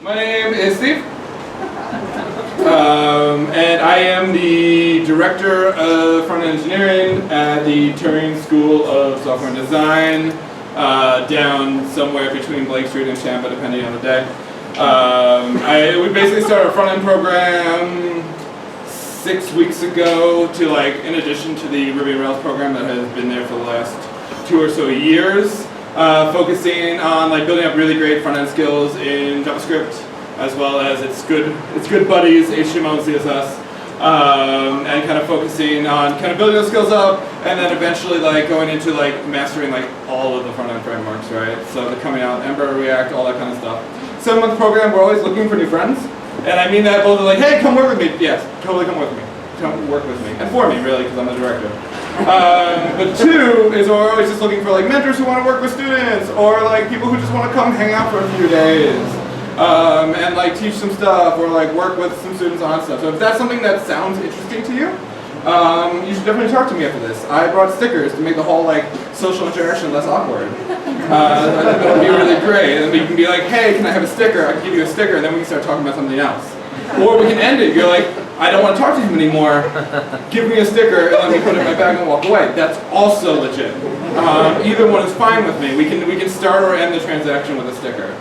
My name is Steve, and I am the Director of Front-End Engineering at the Turing School of Software and Design, down somewhere between Blake Street and Tampa, depending on the day. We basically started a front-end program 6 weeks ago to in addition to the Ruby on Rails program that has been there for the last 2 or so years. Focusing on building up really great front-end skills in JavaScript, as well as its good buddies, HTML and CSS, and kind of focusing on building those skills up, and then eventually going into mastering all of the front-end frameworks, right? So they're coming out, Ember, React, all that kind of stuff. 7-month program, we're always looking for new friends, and I mean that both hey, come work with me. Yes, totally come work with me. Come work with me, and for me, really, because I'm the director. But 2 is we're always just looking for mentors who want to work with students, or people who just want to come hang out for a few days, and teach some stuff, or work with some students on stuff. So if that's something that sounds interesting to you, you should definitely talk to me after this. I brought stickers to make the whole social interaction less awkward. That would be really great. And we can be hey, can I have a sticker? I can give you a sticker, and then we can start talking about something else. Or we can end it. You're I don't want to talk to him anymore. Give me a sticker and let me put it in my bag and walk away. That's also legit. Either one is fine with me. We can start or end the transaction with a sticker.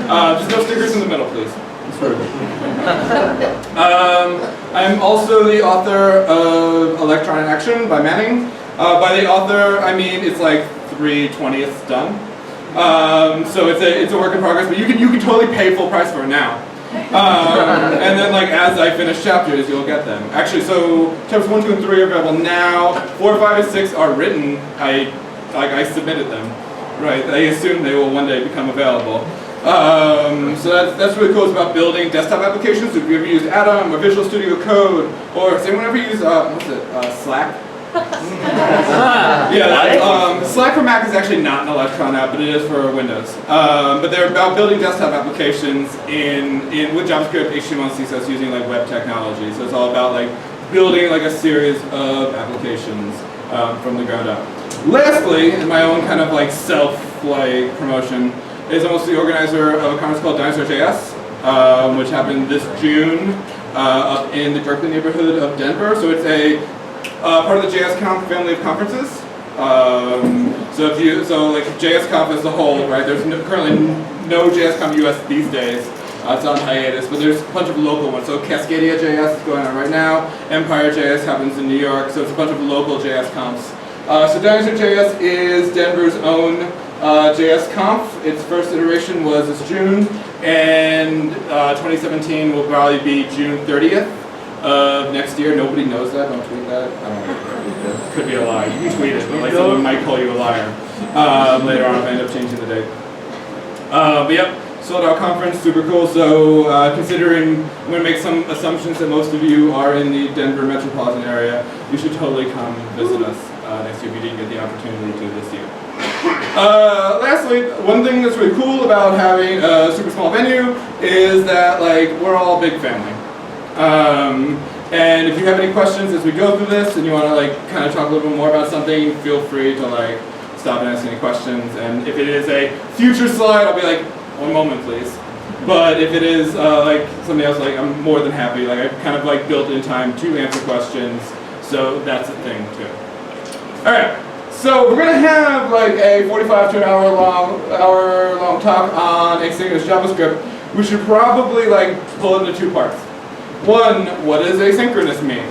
Just no stickers in the middle, please. I'm also the author of Electron in Action by Manning. By the author, I mean it's 3/20ths done. So it's a work in progress, but you can totally pay full price for it now. And then as I finish chapters, you'll get them. Actually, so chapters 1, 2, and 3 are available now. 4, 5, and 6 are written. I submitted them. Right. I assume they will one day become available. So that's really cool. It's about building desktop applications. So if you ever use Atom or Visual Studio Code, or has anyone ever used Slack? Slack for Mac is actually not an Electron app, but it is for Windows. But they're about building desktop applications with JavaScript, HTML, and CSS using web technology. So it's all about building a series of applications from the ground up. Lastly, in my own kind of self promotion, is I'm also the organizer of a conference called Dinosaur.js, which happened this June up in the Berkeley neighborhood of Denver. So it's a part of the JSConf family of conferences. So JSConf as a whole, right? There's currently no JSConf US these days. It's on hiatus, but there's a bunch of local ones. So Cascadia.js is going on right now. Empire.js happens in New York. So it's a bunch of local JSConfs. So Dinosaur.js is Denver's own JSConf. Its first iteration was this June, and 2017 will probably be June 30th. Of next year. Nobody knows that. Don't tweet that. I don't know. Could be a lie. You can tweet it, but someone might call you a liar later on if I end up changing the date. But yep, sold out conference, super cool. So considering I'm going to make some assumptions that most of you are in the Denver metropolitan area, you should totally come visit us next year if you didn't get the opportunity to this year. Lastly, one thing that's really cool about having a super small venue is that we're all a big family. And if you have any questions as we go through this and you want to kind of talk a little bit more about something, feel free to stop and ask any questions. And if it is a future slide, I'll be one moment please. But if it is something else, I'm more than happy. I kind of built in time to answer questions, so that's a thing too. All right, so we're gonna have a 45 to an hour long talk on asynchronous JavaScript. We should probably pull it into 2 parts. One, what does asynchronous mean?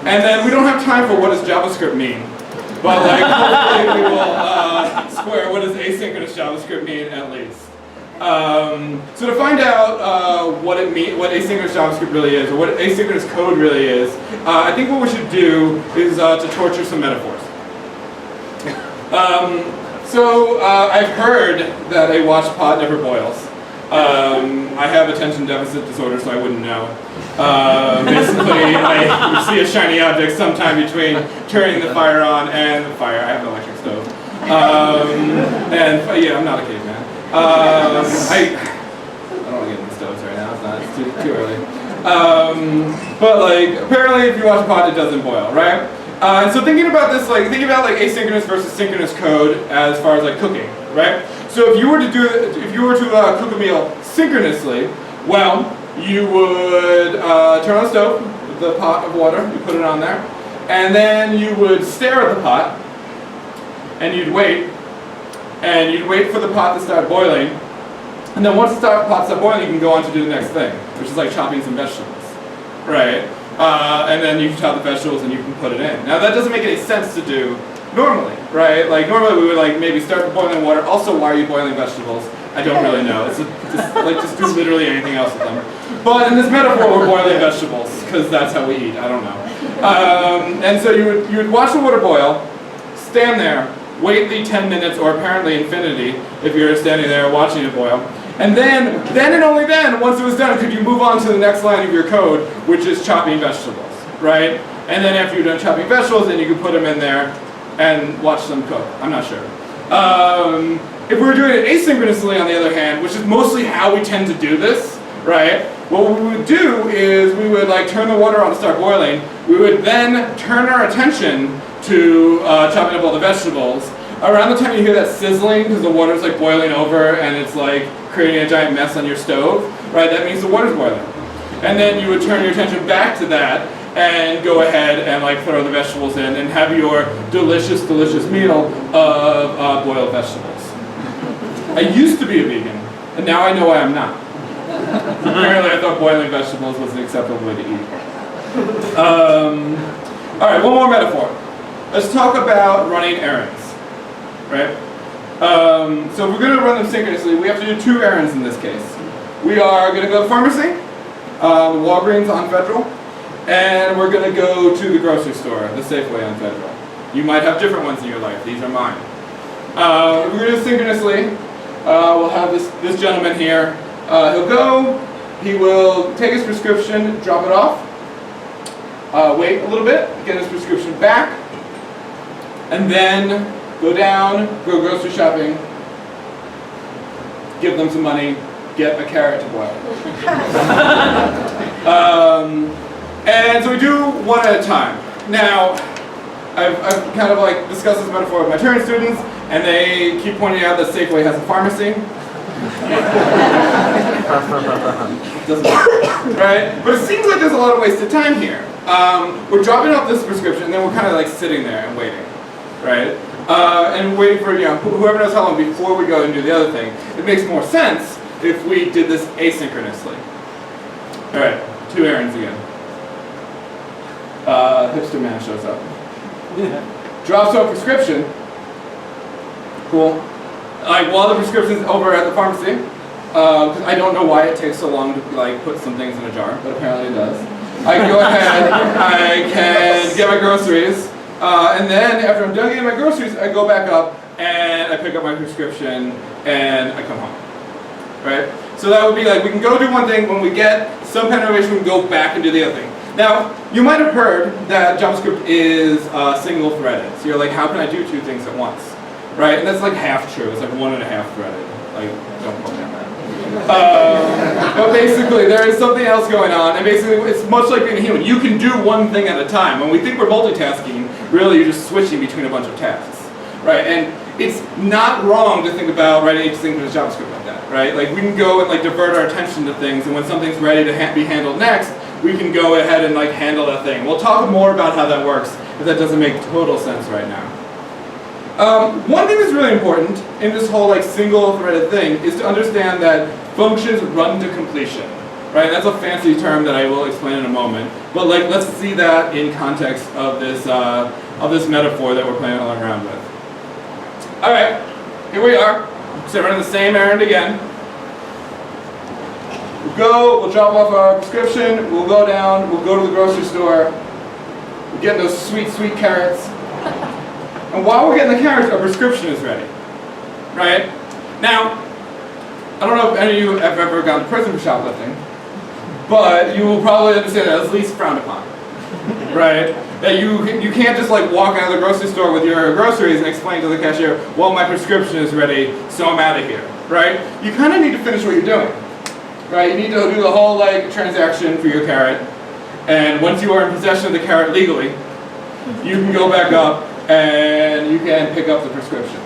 And then we don't have time for what does JavaScript mean. But hopefully we will square what does asynchronous JavaScript mean at least. So to find out what asynchronous JavaScript really is, or what asynchronous code really is, I think what we should do is to torture some metaphors. I've heard that a watch pot never boils. I have attention deficit disorder, so I wouldn't know. Basically, I see a shiny object sometime between turning the fire on and the fire. I have an electric stove. Yeah, I'm not a caveman. I don't want to get into stoves right now. It's too early. But apparently, if you watch a pot, it doesn't boil, right? And so thinking about this, thinking about asynchronous versus synchronous code as far as cooking, right? So if you were to cook a meal synchronously, Well, you would turn on the stove with the pot of water, you put it on there, and then you would stare at the pot, and you'd wait for the pot to start boiling, and then once the pot stops boiling, you can go on to do the next thing, which is like chopping some vegetables, right? And then you can chop the vegetables and you can put it in. Now that doesn't make any sense to do normally, right? Like normally we would like maybe start with boiling water. Also, why are you boiling vegetables? I don't really know. It's just do literally anything else with them. But in this metaphor, we're boiling vegetables because that's how we eat. I don't know. And so you would watch the water boil, stand there, wait the 10 minutes or apparently infinity if you're standing there watching it boil. And then and only then, once it was done, could you move on to the next line of your code, which is chopping vegetables, right? And then after you're done chopping vegetables, then you can put them in there and watch them cook. I'm not sure. If we were doing it asynchronously, on the other hand, which is mostly how we tend to do this, right? What we would do is we would like turn the water on to start boiling. We would then turn our attention to chopping up all the vegetables. Around the time you hear that sizzling, because the water's like boiling over and it's like creating a giant mess on your stove, right? That means the water's boiling. And then you would turn your attention back to that and go ahead and like throw the vegetables in and have your delicious, delicious meal of boiled vegetables. I used to be a vegan, and now I know why I'm not. Apparently I thought boiling vegetables was an acceptable way to eat. All right, one more metaphor. Let's talk about running errands, right? So if we're going to run them synchronously, we have to do two errands in this case. We are going to go to the pharmacy, Walgreens on Federal, and we're going to go to the grocery store, the Safeway on Federal. You might have different ones in your life. These are mine. If we're going to do it synchronously, we'll have this gentleman here. He'll go, he will take his prescription, drop it off, wait a little bit, get his prescription back, and then go down, go grocery shopping, give them some money, get a carrot to boil. And so we do one at a time. Now, I've kind of like discussed this metaphor with my Turing students, and they keep pointing out that Safeway has a pharmacy. Doesn't work, right? But it seems like there's a lot of wasted time here. We're dropping off this prescription, and then we're kind of like sitting there and waiting, right? And waiting for whoever knows how long before we go and do the other thing. It makes more sense if we did this asynchronously. All right, two errands again. Hipster man shows up. Drops off prescription. Cool. Like while the prescription's over at the pharmacy, because I don't know why it takes so long to like put some things in a jar, but apparently it does. I can go ahead, I can get my groceries, and then after I'm done getting my groceries, I go back up and I pick up my prescription and I come home. Right? So that would be like, we can go do one thing, when we get some kind of information, we can go back and do the other thing. Now, you might have heard that JavaScript is single-threaded. So you're like, how can I do two things at once? Right? And that's like half true. It's like 1.5 threaded. Like, don't quote me on that. But basically, there is something else going on. And basically, it's much like being a human. You can do one thing at a time. When we think we're multitasking, really you're just switching between a bunch of tasks. Right? And it's not wrong to think about writing asynchronous JavaScript like that. Right? Like, we can go and like divert our attention to things, and when something's ready to be handled next, we can go ahead and like handle that thing. We'll talk more about how that works if that doesn't make total sense right now. One thing that's really important in this whole like single-threaded thing is to understand that functions run to completion. Right? That's a fancy term that I will explain in a moment. But like, let's see that in context of this metaphor that we're playing around with. All right, here we are. So we're running the same errand again. We'll drop off our prescription, we'll go down, we'll go to the grocery store, we'll get those sweet, sweet carrots. And while we're getting the carrots, our prescription is ready. Right? Now, I don't know if any of you have ever gone to prison for shoplifting, but you will probably understand that it's at least frowned upon. Right? That you can't just like walk out of the grocery store with your groceries and explain to the cashier, well, my prescription is ready, so I'm out of here. Right? You kind of need to finish what you're doing. Right? You need to do the whole like transaction for your carrot, and once you are in possession of the carrot legally, you can go back up and you can pick up the prescription.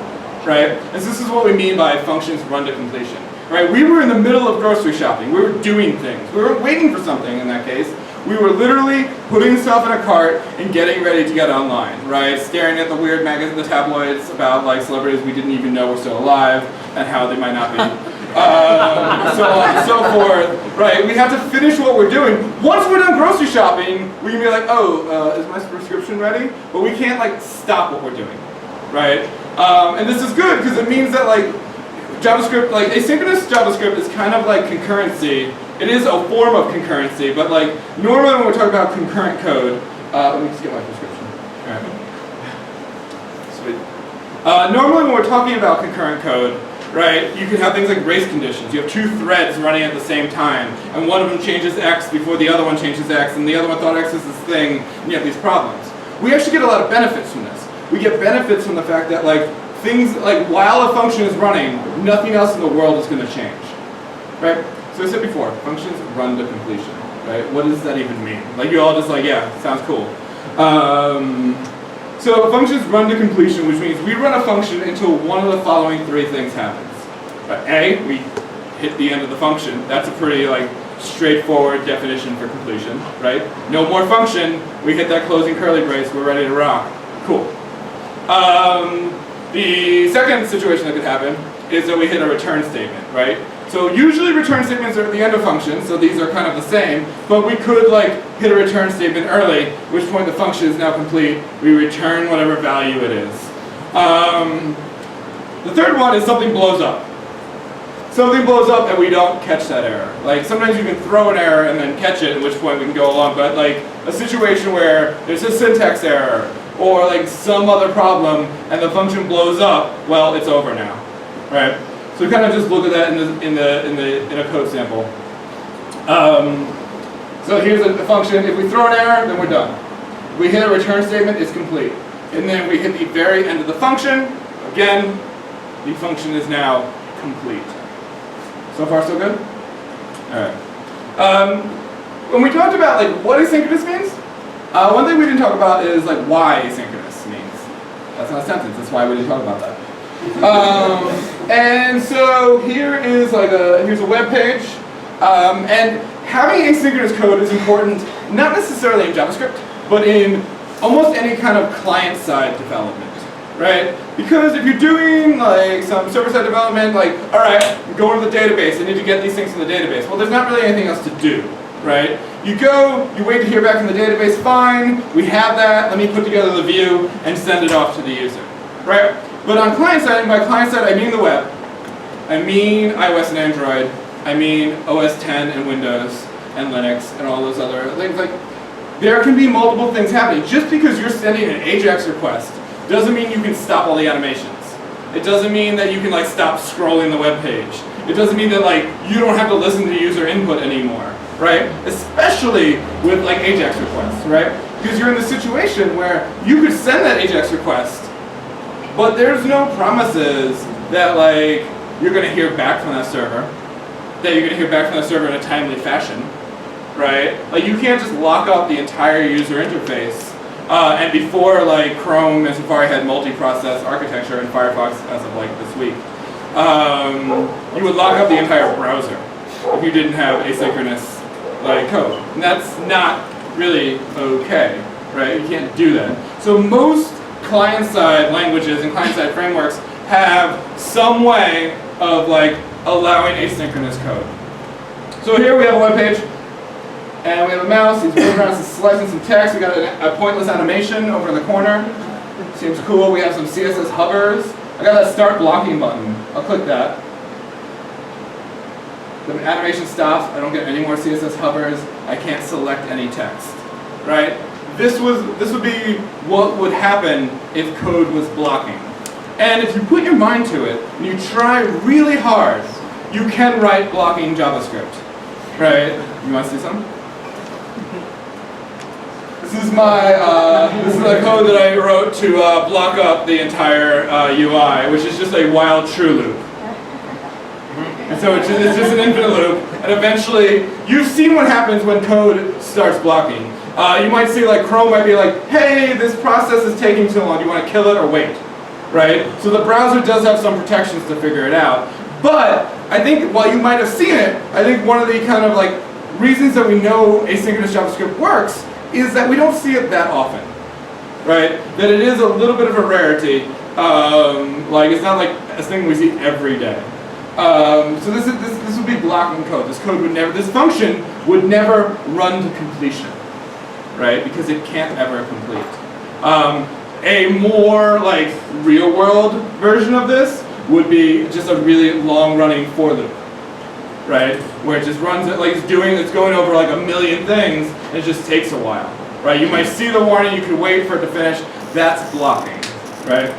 Right? And so this is what we mean by functions run to completion. right? We were in the middle of grocery shopping. We were doing things. We weren't waiting for something in that case. We were literally putting stuff in a cart and getting ready to get online, right? Staring at the weird magazines, the tabloids about like celebrities we didn't even know were still alive and how they might not be. So on and so forth, right? We have to finish what we're doing. Once we're done grocery shopping, we can be like, oh, is my prescription ready? But we can't like stop what we're doing, right? And this is good because it means that like JavaScript, like asynchronous JavaScript is kind of like concurrency. It is a form of concurrency, but like normally when we're talking about concurrent code, let me just get my prescription. All right. Sweet. Normally when we're talking about concurrent code, right, you can have things like race conditions. You have two threads running at the same time, and one of them changes X before the other one changes X, and the other one thought X is this thing, and you have these problems. We actually get a lot of benefits from this. We get benefits from the fact that like things, like while a function is running, nothing else in the world is going to change, right? So I said before, functions run to completion, right? What does that even mean? Like you all just like, yeah, sounds cool. So functions run to completion, which means we run a function until one of the following three things happens. A, we hit the end of the function. That's a pretty like straightforward definition for completion, right? No more function, we hit that closing curly brace, we're ready to rock. Cool. The second situation that could happen is that we hit a return statement, right? So usually return statements are at the end of functions, so these are kind of the same, but we could like hit a return statement early, at which point the function is now complete, we return whatever value it is. The third one is something blows up. Something blows up and we don't catch that error. Like sometimes you can throw an error and then catch it, at which point we can go along, but like a situation where there's a syntax error or like some other problem and the function blows up, well, it's over now, right? So we kind of just look at that in a code sample. So here's a function. If we throw an error, then we're done. If we hit a return statement, it's complete. And then we hit the very end of the function. Again, the function is now complete. So far, so good? All right. When we talked about like what asynchronous means, one thing we didn't talk about is like why asynchronous means. That's not a sentence. That's why we didn't talk about that. And so here is like here's a web page, and having asynchronous code is important not necessarily in JavaScript, but in almost any kind of client-side development, right? Because if you're doing like some server-side development, like all right, go into the database, I need to get these things from the database. Well, there's not really anything else to do, right? You go, you wait to hear back from the database, fine, we have that, let me put together the view and send it off to the user, right? But on client-side, and by client-side I mean the web, I mean iOS and Android, I mean OS 10 and Windows and Linux and all those other things. Like, there can be multiple things happening. Just because you're sending an AJAX request doesn't mean you can stop all the animations. It doesn't mean that you can like stop scrolling the web page. It doesn't mean that like you don't have to listen to user input anymore, right? Especially with like AJAX requests, right? Because you're in the situation where you could send that AJAX request, but there's no promises that like you're going to hear back from that server, that you're going to hear back from that server in a timely fashion, right? Like you can't just lock up the entire user interface. And before like Chrome and Safari had multi-process architecture and Firefox as of like this week, you would lock up the entire browser if you didn't have asynchronous like code. And that's not really okay, right? You can't do that. So most client-side languages and client-side frameworks have some way of like allowing asynchronous code. So here we have a web page, and we have a mouse. He's moving around, selecting some text. We got a pointless animation over in the corner. Seems cool. We have some CSS hovers. I got that start blocking button. I'll click that. The animation stops. I don't get any more CSS hovers. I can't select any text, right? This would be what would happen if code was blocking. And if you put your mind to it, and you try really hard, you can write blocking JavaScript, right? You want to see some? This is the code that I wrote to block up the entire UI, which is just a while true loop. And so it's just an infinite loop, and eventually, you've seen what happens when code starts blocking. You might see like Chrome might be like, hey, this process is taking too long, do you want to kill it or wait? Right? So the browser does have some protections to figure it out, But I think while you might have seen it, I think one of the kind of like reasons that we know asynchronous JavaScript works is that we don't see it that often, right? That it is a little bit of a rarity. Like it's not like a thing we see every day. So this would be blocking code. This code would never, this function would never run to completion, right? Because it can't ever complete. A more like real world version of this would be just a really long running for loop, right? Where it just runs it like it's going over like a million things and it just takes a while, right? You might see the warning, you could wait for it to finish. That's blocking, right?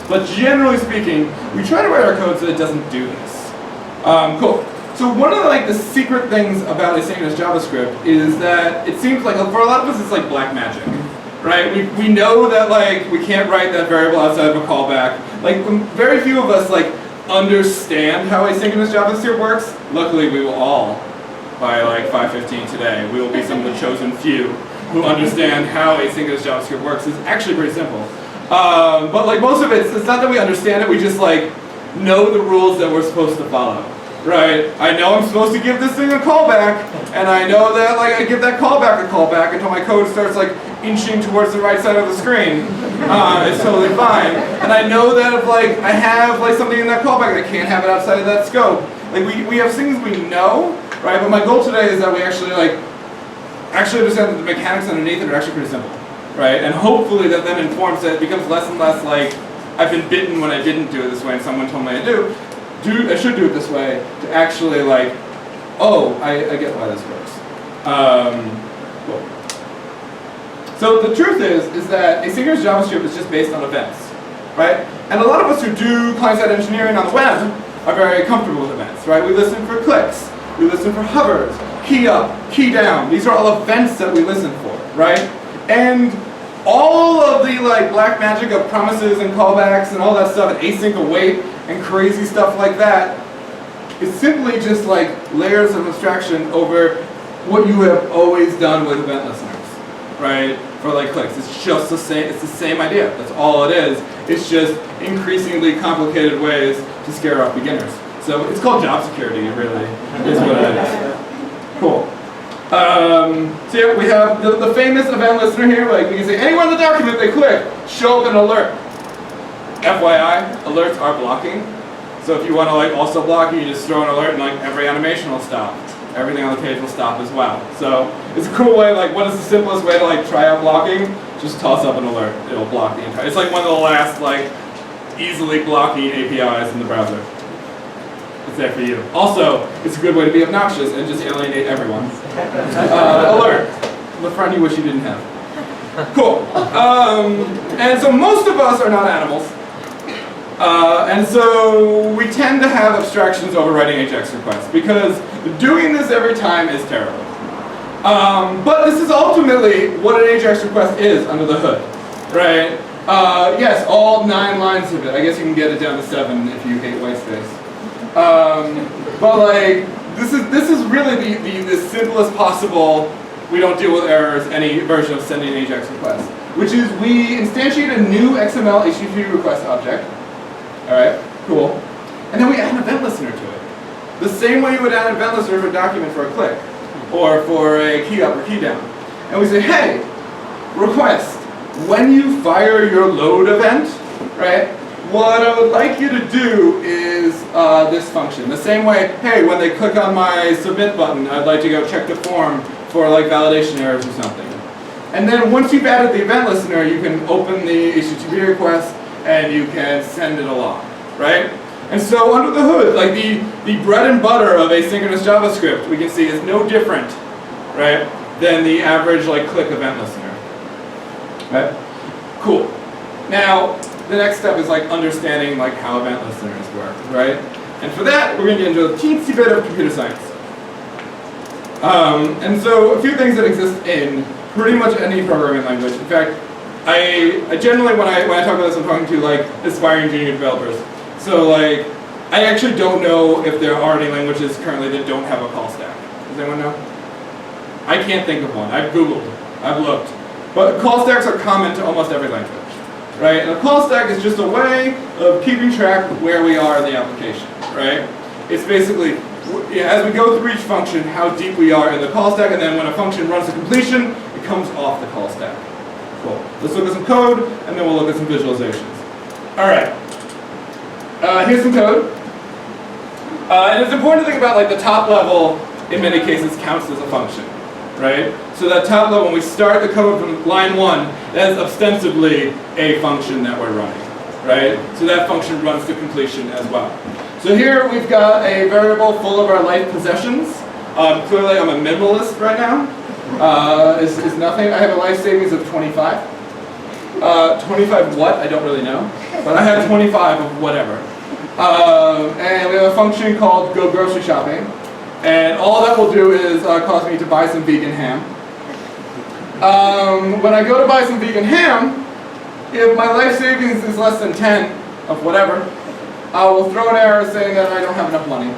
But generally speaking, we try to write our code so that it doesn't do this. Cool. So one of the secret things about asynchronous JavaScript is that it seems like for a lot of us it's like black magic, right? We know that like we can't write that variable outside of a callback. Like very few of us like understand how asynchronous JavaScript works. Luckily, we will all by like 5:15 today. We will be some of the chosen few who understand how asynchronous JavaScript works. It's actually pretty simple. But like most of it, it's not that we understand it. We just like know the rules that we're supposed to follow. Right, I know I'm supposed to give this thing a callback, and I know that like I give that callback a callback until my code starts like inching towards the right side of the screen. It's totally fine. And I know that if like I have like something in that callback, I can't have it outside of that scope. Like we have things we know, right? But my goal today is that we actually understand that the mechanics underneath it are actually pretty simple, right? And hopefully that then informs that it becomes less and less like I've been bitten when I didn't do it this way and someone told me I should do it this way, to actually like, oh, I get why this works. Cool. So the truth is that asynchronous JavaScript is just based on events, right? And a lot of us who do client-side engineering on the web are very comfortable with events, right? We listen for clicks, we listen for hovers, key up, key down. These are all events that we listen for, right? And all of the like black magic of promises and callbacks and all that stuff, and async await and crazy stuff like that, is simply just like layers of abstraction over what you have always done with event listeners, right? For like clicks, it's just the same. It's the same idea. That's all it is. It's just increasingly complicated ways to scare off beginners. So it's called job security, really, is what it is. Cool. So yeah, we have the famous event listener here. Like we can say, anyone in the document they click, show up an alert. FYI, alerts are blocking. So if you want to like also block, you just throw an alert and like every animation will stop. Everything on the page will stop as well. So it's a cool way, like what is the simplest way to like try out blocking? Just toss up an alert. It'll block the entire. It's like one of the last like easily blocking APIs in the browser. It's there for you. Also, it's a good way to be obnoxious and just alienate everyone. Alert. The friend you wish you didn't have. Cool. And so most of us are not animals. And so we tend to have abstractions overriding AJAX requests because doing this every time is terrible. But this is ultimately what an AJAX request is under the hood, right? Yes, all 9 lines of it. I guess you can get it down to 7 if you hate white space. But like this is really the simplest possible. We don't deal with errors any version of sending an AJAX request, which is we instantiate a new XML HTTP request object. All right, cool. And then we add an event listener to it. The same way you would add an event listener for a document for a click, or for a key up or key down. And we say, hey, request, when you fire your load event, right, what I would like you to do is this function. The same way, hey, when they click on my submit button, I'd like to go check the form for like validation errors or something. And then once you've added the event listener, you can open the HTTP request and you can send it along, right? And so under the hood, like the bread and butter of asynchronous JavaScript, we can see is no different, right, than the average like click event listener, right? Cool. Now, the next step is like understanding like how event listeners work, right? And for that, we're going to get into a teensy bit of computer science. And so a few things that exist in pretty much any programming language. In fact, I generally, when I talk about this, I'm talking to like aspiring junior developers. So like, I actually don't know if there are any languages currently that don't have a call stack. Does anyone know? I can't think of one. I've Googled, I've looked. But call stacks are common to almost every language, right? And a call stack is just a way of keeping track of where we are in the application, right? It's basically, as we go through each function, how deep we are in the call stack, and then when a function runs to completion, it comes off the call stack. Cool. Let's look at some code, and then we'll look at some visualizations. All right. Here's some code. And it's important to think about like the top level, in many cases, counts as a function, right? So that top level, when we start the code from line 1, that is ostensibly a function that we're running, right? So that function runs to completion as well. So here we've got a variable full of our life possessions. Clearly I'm a minimalist right now. Is nothing. I have a life savings of 25. 25 what? I don't really know. But I have 25 of whatever. And we have a function called go grocery shopping. And all that will do is cause me to buy some vegan ham. When I go to buy some vegan ham, if my life savings is less than 10 of whatever, I will throw an error saying that I don't have enough money.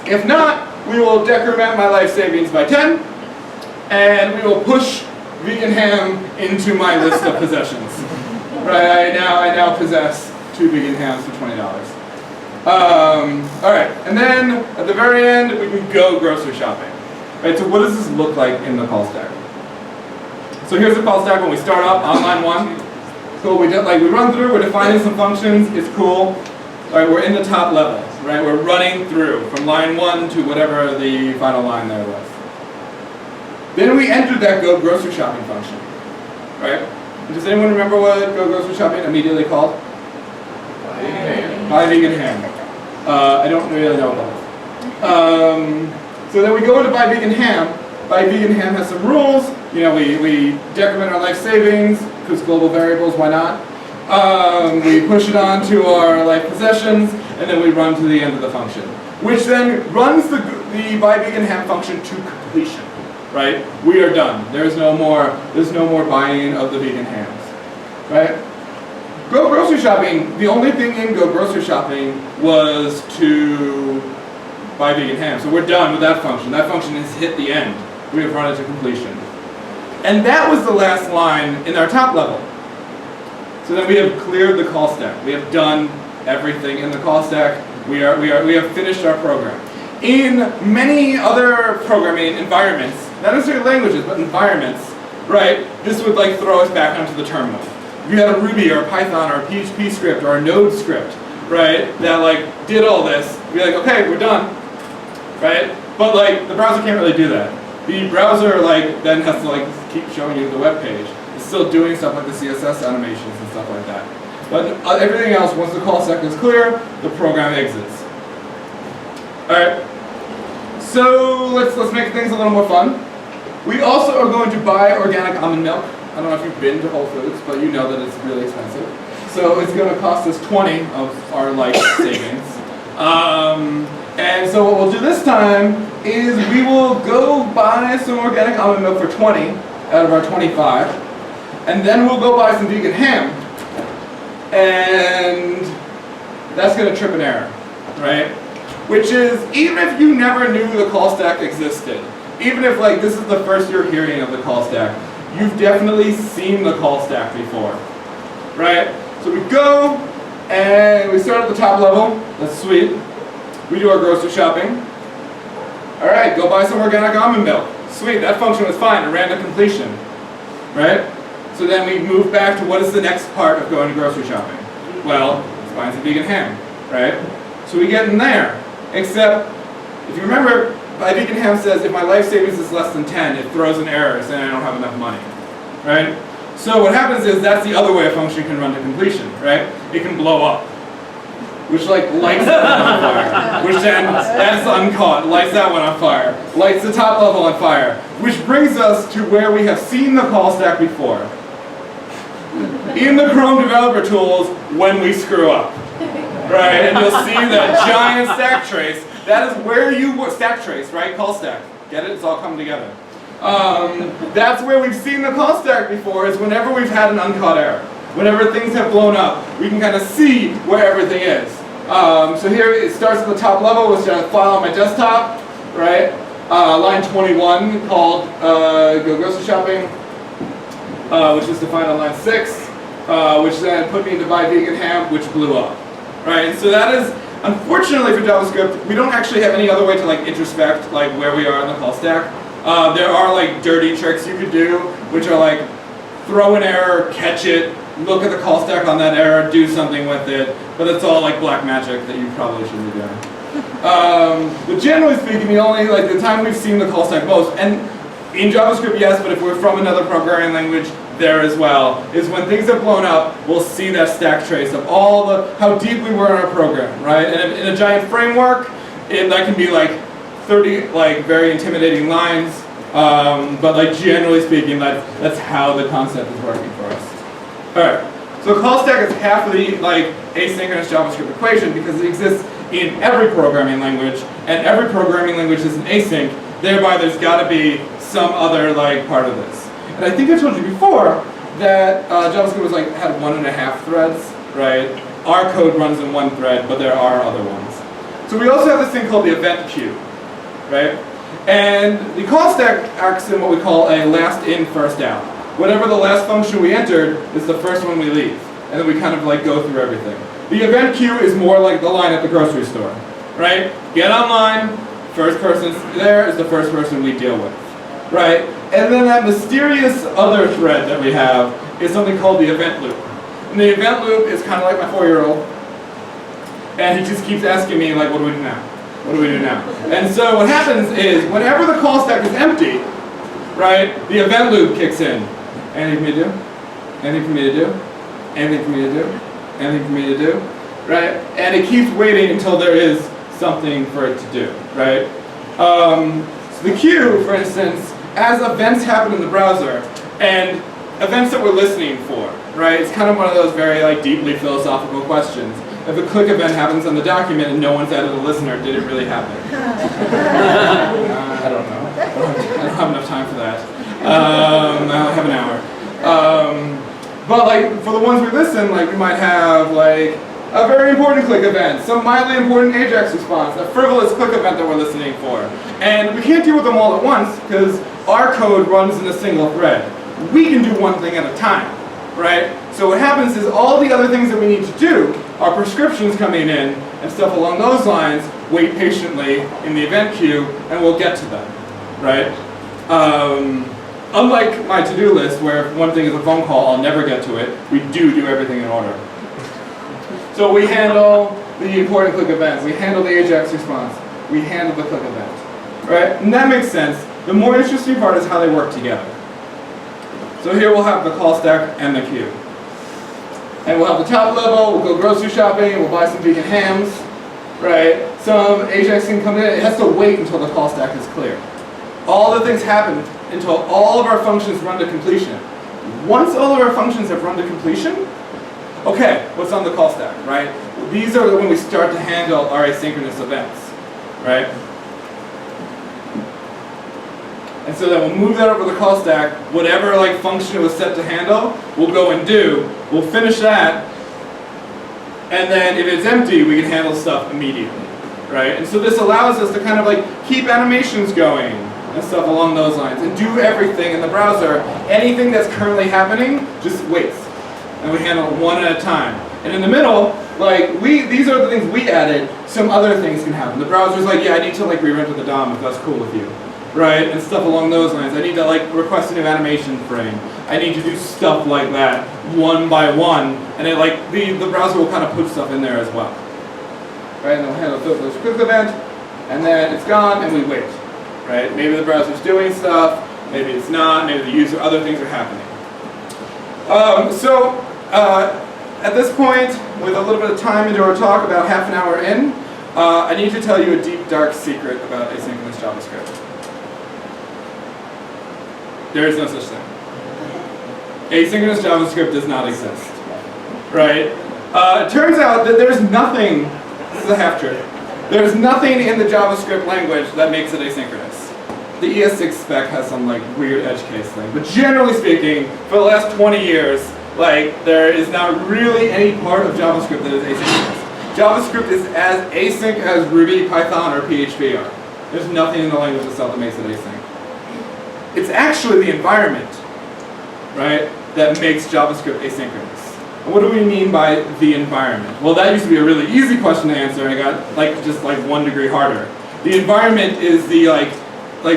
If not, we will decrement my life savings by 10, and we will push vegan ham into my list of possessions. Right? I now possess 2 vegan hams for $20. All right, and then at the very end, we can go grocery shopping. Right? So what does this look like in the call stack? So here's the call stack when we start up on line 1. Cool. We run through. We're defining some functions. It's cool. All right, we're in the top level, right? We're running through from line 1 to whatever the final line there was. Then we entered that go grocery shopping function, right? Does anyone remember what go grocery shopping immediately called? Buy vegan ham. I don't really know about it. So then we go into buy vegan ham. Buy vegan ham has some rules. You know, we decrement our life savings because global variables. Why not? We push it on to our life possessions, and then we run to the end of the function, which then runs the buy vegan ham function to completion. Right? We are done. There's no more buying of the vegan hams. Right? Go grocery shopping. The only thing in go grocery shopping was to buy vegan ham. So we're done with that function. That function has hit the end. We have run it to completion. And that was the last line in our top level. So then we have cleared the call stack. We have done everything in the call stack. We have finished our program. In many other programming environments, not necessarily languages, but environments, right? This would like throw us back onto the terminal. If you had a Ruby or a Python or a PHP script or a Node script, right, that like did all this, you'd be like, okay, we're done, right? But like the browser can't really do that. The browser like then has to like keep showing you the web page. It's still doing stuff like the CSS animations and stuff like that. But everything else, once the call stack is clear, the program exits. All right. So let's make things a little more fun. We also are going to buy organic almond milk. I don't know if you've been to Whole Foods, but you know that it's really expensive. So it's going to cost us 20 of our life savings. And so what we'll do this time is we will go buy some organic almond milk for 20 out of our 25. And then we'll go buy some vegan ham. And that's going to trip an error, right? Which is, even if you never knew the call stack existed, even if like this is the first you're hearing of the call stack, you've definitely seen the call stack before, right? So we go and we start at the top level. That's sweet. We do our grocery shopping. All right, go buy some organic almond milk. Sweet, that function was fine. It ran to completion, right? So then we move back to what is the next part of going to grocery shopping? Well, let's buy some vegan ham, right? So we get in there. Except, if you remember, buy vegan ham says if my life savings is less than 10, it throws an error saying I don't have enough money, right? So what happens is that's the other way a function can run to completion, right? It can blow up, which like lights that one on fire, which then that's uncaught, lights that one on fire, lights the top level on fire, which brings us to where we have seen the call stack before. In the Chrome developer tools when we screw up. Right, and you'll see that giant stack trace. That is where you stack trace, right? Call stack. Get it? It's all coming together. That's where we've seen the call stack before. Is whenever we've had an uncaught error, whenever things have blown up, we can kind of see where everything is. So here it starts at the top level, which is a file on my desktop, right? Line 21 called go grocery shopping, which is defined on line 6. which then put me into buy vegan ham, which blew up, right? And so that is, unfortunately for JavaScript, we don't actually have any other way to like introspect like where we are in the call stack. There are like dirty tricks you could do, which are like throw an error, catch it, look at the call stack on that error, do something with it, but it's all like black magic that you probably shouldn't be doing. But generally speaking, the time we've seen the call stack most, and in JavaScript, yes, but if we're from another programming language, there as well, is when things have blown up, we'll see that stack trace of how deep we were in our program, right? And in a giant framework, that can be like 30 like very intimidating lines, but like generally speaking, that's how the concept is working for us. All right, so call stack is half of the like asynchronous JavaScript equation because it exists in every programming language, and every programming language is an async. Thereby, there's got to be some other like part of this. And I think I told you before that JavaScript had 1.5 threads, right? Our code runs in one thread, but there are other ones. So we also have this thing called the event queue, right? And the call stack acts in what we call a last in, first out. Whatever the last function we entered is the first one we leave, and then we kind of like go through everything. The event queue is more like the line at the grocery store, right? Get online, first person there is the first person we deal with, right? And then that mysterious other thread that we have is something called the event loop. And the event loop is kind of like my 4-year-old, and he just keeps asking me like, what do we do now? What do we do now? And so what happens is whenever the call stack is empty, right, the event loop kicks in. Anything for me to do? Anything for me to do? Anything for me to do? Anything for me to do? Right? And it keeps waiting until there is something for it to do, right? So the queue, for instance, as events happen in the browser, and events that we're listening for, right? It's kind of one of those very like deeply philosophical questions. If a click event happens on the document and no one's added a listener, did it really happen? I don't know. I don't have enough time for that. I have an hour. But like for the ones we listen, like we might have like a very important click event, some mildly important AJAX response, a frivolous click event that we're listening for. And we can't deal with them all at once because our code runs in a single thread. We can do one thing at a time, right? So what happens is all the other things that we need to do are prescriptions coming in and stuff along those lines, wait patiently in the event queue, and we'll get to them, right? Unlike my to-do list, where if one thing is a phone call, I'll never get to it, we do everything in order. So we handle the important click event, we handle the AJAX response, we handle the click event, right? And that makes sense. The more interesting part is how they work together. So here we'll have the call stack and the queue. And we'll have the top level, we'll go grocery shopping, we'll buy some vegan hams, right? Some AJAX can come in, it has to wait until the call stack is clear. All the things happen until all of our functions run to completion. Once all of our functions have run to completion, okay, what's on the call stack, right? These are when we start to handle our asynchronous events, right? And so then we'll move that over the call stack, whatever like function it was set to handle, we'll go and do, we'll finish that, and then if it's empty, we can handle stuff immediately, right? And so this allows us to kind of like keep animations going and stuff along those lines, and do everything in the browser. Anything that's currently happening, just waits. And we handle it one at a time. And in the middle, like these are the things we added, some other things can happen. The browser's like, yeah, I need to like re-render the DOM if that's cool with you. Right, and stuff along those lines. I need to like request a new animation frame. I need to do stuff like that one by one, and it like the browser will kind of put stuff in there as well. Right, and it'll handle the quick event, and then it's gone, and we wait. Right, maybe the browser's doing stuff, maybe it's not, maybe the user, other things are happening. At this point, with a little bit of time into our talk, about half an hour in, I need to tell you a deep, dark secret about asynchronous JavaScript. There is no such thing. Asynchronous JavaScript does not exist, right? It turns out that there's nothing, this is a half-truth, there's nothing in the JavaScript language that makes it asynchronous. The ES6 spec has some like weird edge case thing, but generally speaking, for the last 20 years, like there is not really any part of JavaScript that is asynchronous. JavaScript is as async as Ruby, Python, or PHP are. There's nothing in the language itself that makes it async. It's actually the environment, right, that makes JavaScript asynchronous. And what do we mean by the environment? Well, that used to be a really easy question to answer, and it got just 1 degree harder. The environment is the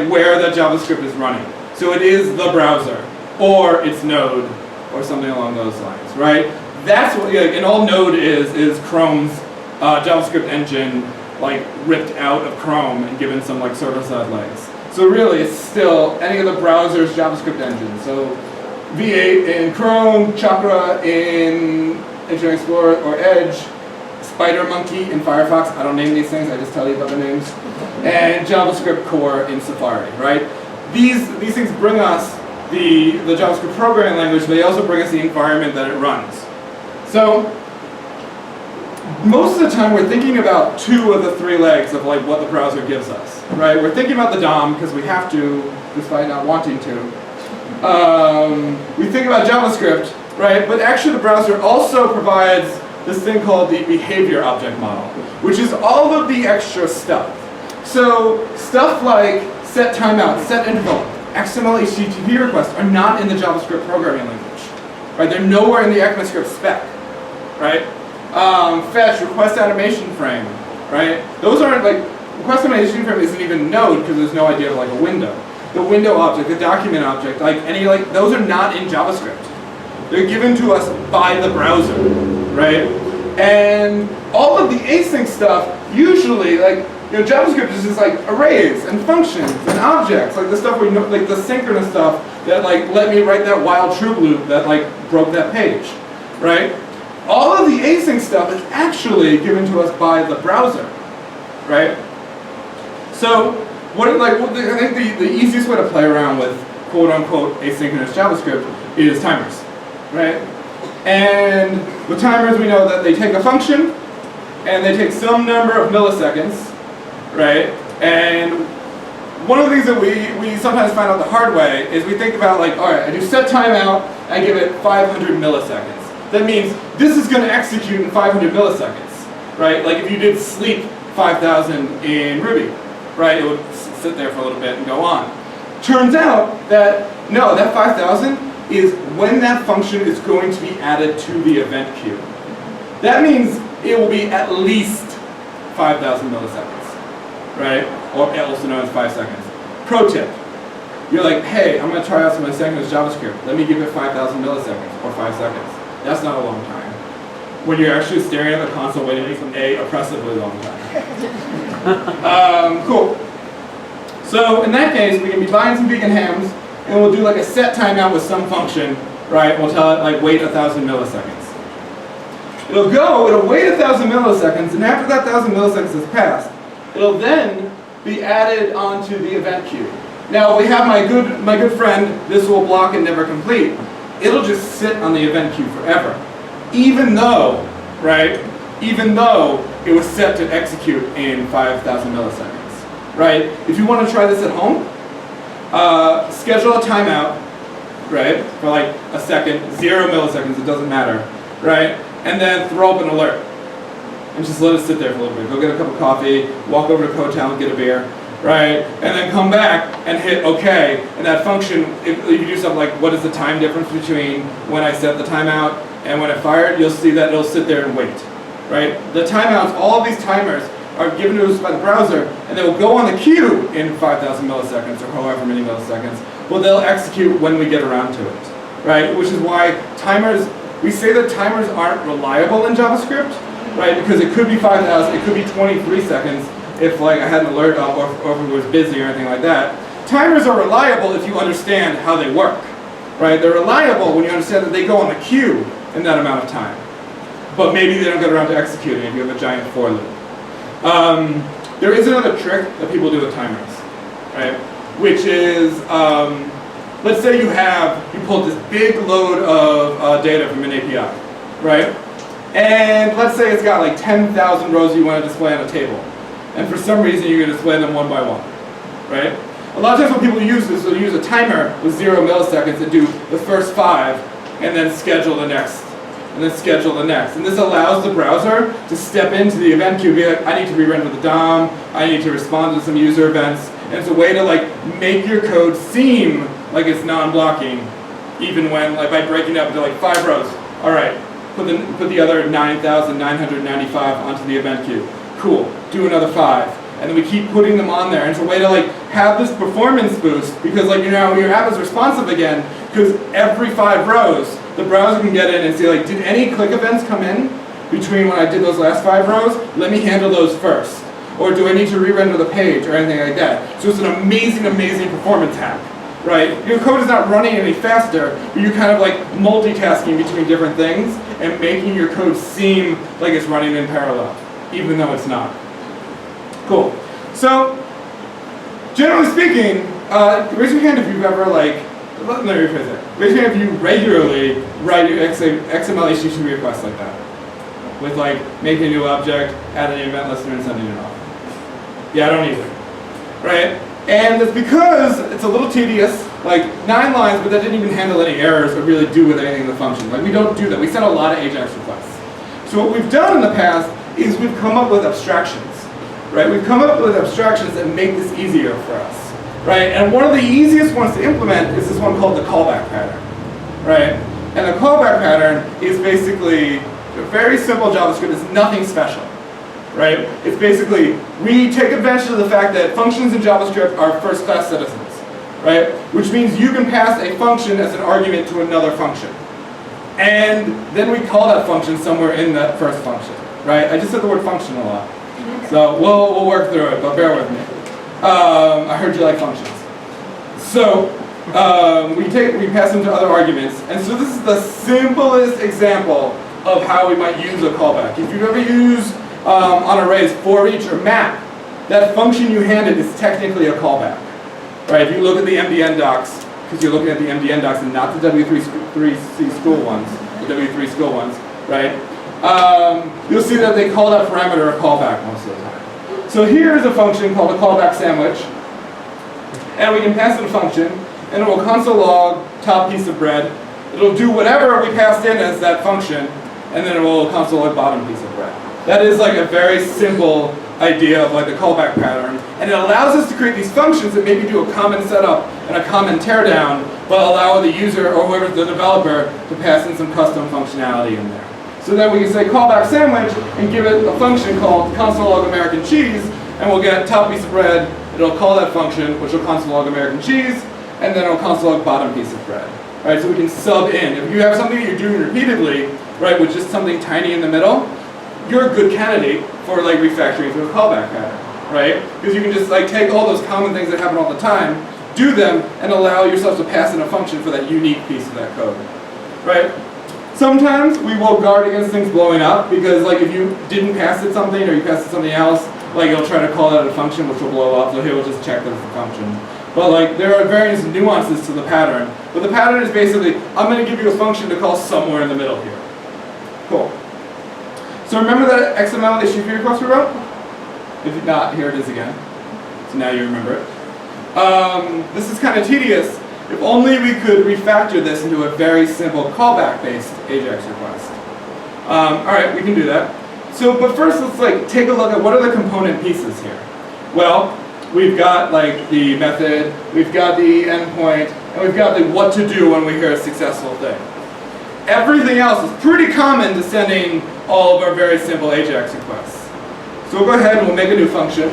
where that JavaScript is running. So it is the browser, or its node, or something along those lines, right? That's what, and all Node is Chrome's JavaScript engine, ripped out of Chrome and given some server-side legs. So really, it's still any of the browser's JavaScript engine. So V8 in Chrome, Chakra in Internet Explorer or Edge, SpiderMonkey in Firefox. I don't name these things, I just tell you about the names. And JavaScript core in Safari, right? These things bring us the JavaScript programming language, but they also bring us the environment that it runs. So most of the time we're thinking about 2 of the 3 legs of what the browser gives us, right? We're thinking about the DOM because we have to, despite not wanting to. We think about JavaScript, right? But actually the browser also provides this thing called the behavior object model, which is all of the extra stuff. So stuff like set timeout, set interval, XML HTTP requests are not in the JavaScript programming language, right? They're nowhere in the ECMAScript spec, right? Fetch, request animation frame, right? Those aren't request animation frame isn't even Node because there's no idea of a window. The window object, the document object, those are not in JavaScript. They're given to us by the browser, right? And all of the async stuff usually JavaScript is just arrays and functions and objects, the stuff we know, the synchronous stuff that let me write that while true loop that broke that page, right? All of the async stuff is actually given to us by the browser, right? So I think the easiest way to play around with quote unquote asynchronous JavaScript is timers, right? And with timers we know that they take a function and they take some number of milliseconds, right? And one of the things that we sometimes find out the hard way is we think about all right, I do set timeout, I give it 500 milliseconds. That means this is going to execute in 500 milliseconds, right? If you did sleep 5,000 in Ruby, right? It would sit there for a little bit and go on. Turns out that no, that 5,000 is when that function is going to be added to the event queue. That means it will be at least 5,000 milliseconds, right? Or also known as 5 seconds. Pro tip. You're hey, I'm going to try out some asynchronous JavaScript. Let me give it 5,000 milliseconds or 5 seconds. That's not a long time. When you're actually staring at the console waiting for a oppressively long time. Cool. So in that case, we can be buying some vegan hams, and we'll do a set timeout with some function, right? We'll tell it wait 1,000 milliseconds. It'll wait 1,000 milliseconds, and after that 1,000 milliseconds has passed, it'll then be added onto the event queue. Now we have my good friend, this will block and never complete. It'll just sit on the event queue forever, even though it was set to execute in 5,000 milliseconds, right? If you want to try this at home, schedule a timeout, right, for a second, 0 milliseconds, it doesn't matter, right? And then throw up an alert, and just let it sit there for a little bit. Go get a cup of coffee, walk over to Coachtown and get a beer, right? And then come back and hit OK. And that function, if you do something what is the time difference between when I set the timeout and when I fired, you'll see that it'll sit there and wait, right? The timeouts, all of these timers are given to us by the browser, and they will go on the queue in 5,000 milliseconds or however many milliseconds. Well, they'll execute when we get around to it, right? Which is why timers, we say that timers aren't reliable in JavaScript, right? Because it could be 5,000, it could be 23 seconds, if I had an alert up or if it was busy or anything like that. Timers are reliable if you understand how they work, right? They're reliable when you understand that they go on the queue in that amount of time. But maybe they don't get around to executing if you have a giant for loop. There is another trick that people do with timers, right? Which is, let's say you pulled this big load of data from an API, right? And let's say it's got 10,000 rows you want to display on a table. And for some reason you're going to display them one by one, right? A lot of times when people use this, they'll use a timer with 0 milliseconds and do the first 5 and then schedule the next, and then schedule the next. And this allows the browser to step into the event queue and be I need to rerender the DOM, I need to respond to some user events, and it's a way to make your code seem like it's non-blocking, even when by breaking it up into 5 rows. All right, put the other 9,995 onto the event queue. Cool, do another 5. And then we keep putting them on there. And it's a way to like have this performance boost because like, you know, your app is responsive again because every 5 rows, the browser can get in and see like, did any click events come in between when I did those last 5 rows? Let me handle those first. Or do I need to re-render the page or anything like that? So it's an amazing, amazing performance hack, right? Your code is not running any faster, but you're kind of like multitasking between different things and making your code seem like it's running in parallel, even though it's not. Cool. So, generally speaking, raise your hand if you've ever like, let me rephrase it. Raise your hand if you regularly write your XML HTTP requests like that. With like, making a new object, adding an event listener, and sending it off. Yeah, I don't either. Right? And it's because it's a little tedious, like 9 lines, but that didn't even handle any errors or really do with anything in the function. Like we don't do that. We send a lot of AJAX requests. So what we've done in the past is we've come up with abstractions. Right? We've come up with abstractions that make this easier for us. Right? And one of the easiest ones to implement is this one called the callback pattern. Right? And the callback pattern is basically a very simple JavaScript. It's nothing special. Right? It's basically, we take advantage of the fact that functions in JavaScript are first-class citizens. Right? Which means you can pass a function as an argument to another function. And then we call that function somewhere in that first function. Right? I just said the word function a lot. So we'll work through it, but bear with me. I heard you like functions. So we pass them to other arguments, and so this is the simplest example of how we might use a callback. If you've ever used on arrays for each or map, that function you handed is technically a callback. Right? If you look at the MDN docs, because you're looking at the MDN docs and not the W3C school ones, the W3 school ones, right? You'll see that they call that parameter a callback most of the time. So here is a function called a callback sandwich, and we can pass it a function, and it will console log top piece of bread. It'll do whatever we passed in as that function, and then it will console log bottom piece of bread. That is like a very simple idea of like the callback pattern, and it allows us to create these functions that maybe do a common setup and a common teardown, but allow the user or whoever's the developer to pass in some custom functionality in there. So then we can say callback sandwich and give it a function called console log American cheese, and we'll get top piece of bread. It'll call that function, which will console log American cheese, and then it'll console log bottom piece of bread. Right? So we can sub in. If you have something that you're doing repeatedly, right, with just something tiny in the middle, you're a good candidate for like refactoring to a callback pattern, right? Because you can just like take all those common things that happen all the time, do them, and allow yourself to pass in a function for that unique piece of that code, right? Sometimes we will guard against things blowing up because like if you didn't pass it something or you passed it something else, like it'll try to call that a function which will blow up, so here we'll just check that it's a function. But like there are various nuances to the pattern. But the pattern is basically, I'm going to give you a function to call somewhere in the middle here. Cool. So remember that XML HTTP request we wrote? If not, here it is again. So now you remember it. This is kind of tedious. If only we could refactor this into a very simple callback-based AJAX request. All right, we can do that. So, but first, let's like take a look at what are the component pieces here. Well, we've got like the method, we've got the endpoint, and we've got the what to do when we hear a successful thing. Everything else is pretty common to sending all of our very simple AJAX requests. So we'll go ahead and we'll make a new function,